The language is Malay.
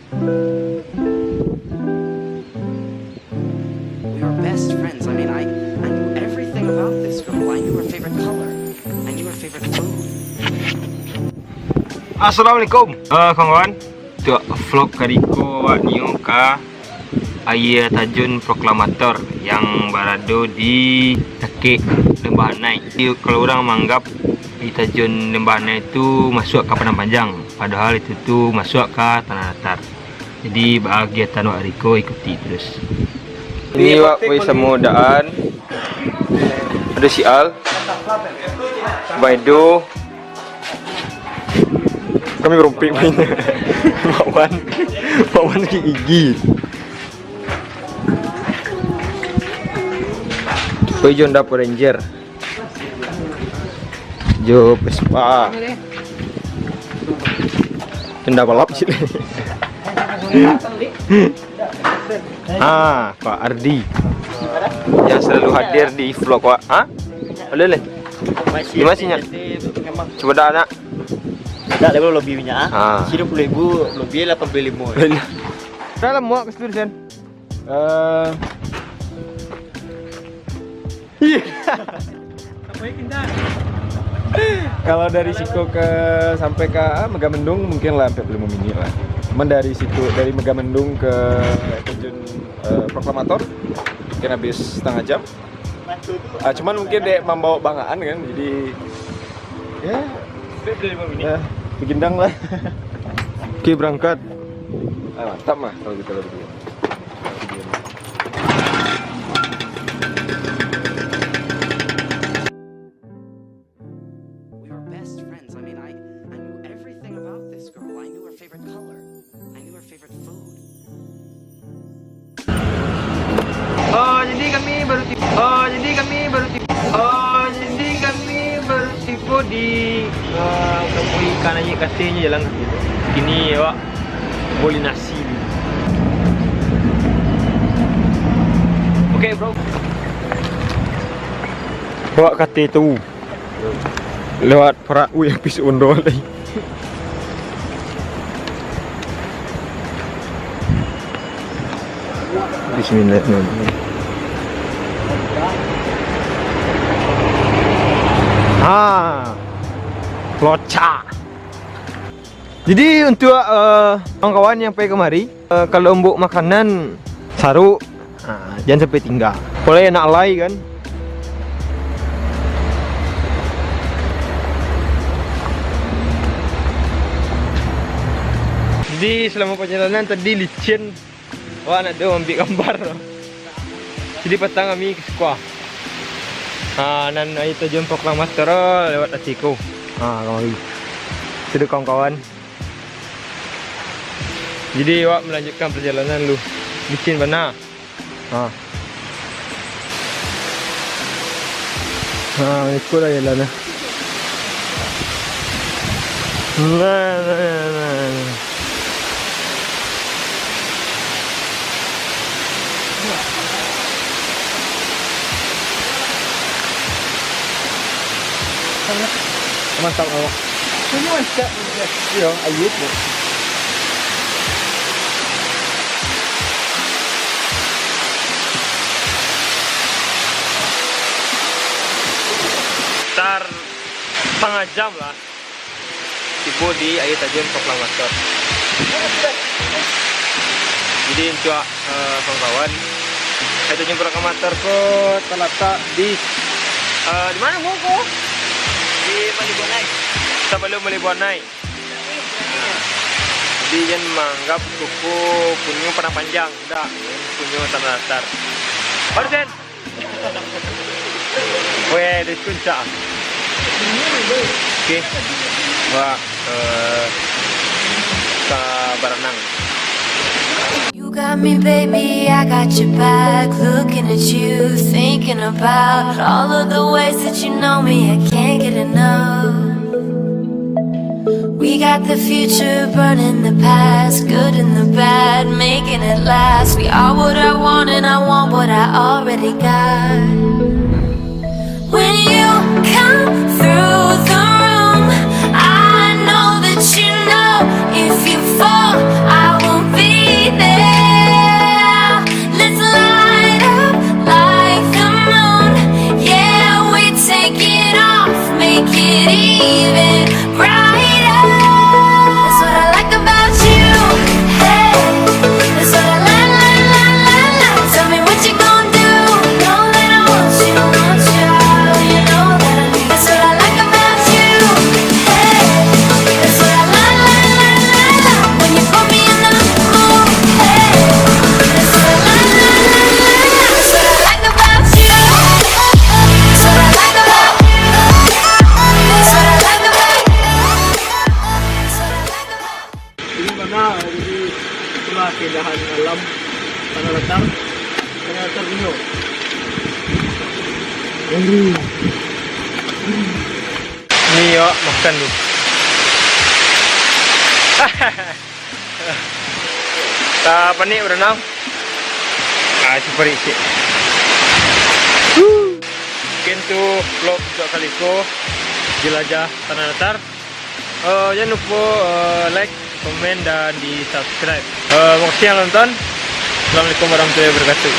We were best friends. I mean, I knew everything about this girl. I knew her favorite color. I knew her favorite food. Assalamualaikum kawan-kawan. Untuk vlog kali ko awak niu ka Air Terjun Proklamator yang berada di Tekik Lembah Nai. Kalau orang menganggap Air Terjun Lembah Nai itu masuk ke Padang Panjang, padahal itu tu masuk ke Tanah Datar. Jadi bagi tanah Riko ikuti terus. Ini wak wei samudaan. Ada sial. Baido. Kami berumpik main. Bawan lagi gigi. Kau jom dapur Ranger. Jo Vespa. Tenda balap sih. Pak Ardi yang selalu hadir di vlog Wak. Boleh. Masihnya. Coba dah nak. Dah level lebih punya. 10.000 lebih 85. Dalam muak ke situ Sen. Kalau dari Siko ke sampai ke Megamendung mungkin lah sampai 5 menit lah. Cuman dari situ dari Megamendung ke Terjun Proklamator mungkin habis setengah jam. Cuman mungkin dek membawa banggaan kan, jadi ya 5 menit. Begindang lah. Oke berangkat. Mantap mah kalau kita berdua. Jadi kami baru tiba di kampung ikan aja katanya jalan kini ya Wak boleh nasi. Oke bro. Wak kata tu lewat perahu yang pisau undo lagi. Bismillahirrahmanirrahim. Loca. Jadi untuk kawan-kawan yang pergi kemari, kalau embuk makanan saruk, jangan sampai tinggal. Boleh nak alai kan. Jadi selama perjalanan tadi licin. Wah nak dia ambil gambar. Jadi petang kami ke sekolah. Nan Air Terjun Proklamator lewat Atiko. Kemari. Sudah kawan-kawan. Jadi awak melanjutkan perjalanan lu. Licin benar. Ikut lah jalan lah. Mantap awak. Ini mantap. Ya, ayat. Sekitar setengah jam lah tiba di Air Terjun Proklamator. Jadi untuk kawan-kawan, Air Terjun Proklamator kok terletak di mana kok? Di Malibuan Nai. Sebelum Malibuan Nai. Jadi jangan menganggap kuku punya Padang Panjang, tidak, punya Tanah Datar. Baru Sen. Weh, di puncak. Okey. Wah, ke berenang. You got me baby, I got your back. Looking at you, thinking about all of the ways that you know me, I can't get enough. We got the future, burning the past, good and the bad, making it last. We are what I want and I want what I already got. When you come through the room, I know that you know if you fall, I won't be brighter. That's what I like about you. Hey, that's what I like. Tell me what you gonna do. Know that I want you, you know that I need. That's what I like about you. Hey, that's what I like. When you put me in the mood. Hey, that's what I like. That's what I like about you. That's what I like about you. That's what I like about you. That's what I like about you. Ini mana jadi itulah keindahan alam Tanah Datar Nio. Ni yuk makan ni. Tak apa ni berenang. Super sikit. Mungkin tu vlog untuk kali ko jelajah Tanah Datar. Jangan lupa like, komen dan di subscribe. Terima kasih yang nonton. Assalamualaikum warahmatullahi wabarakatuh.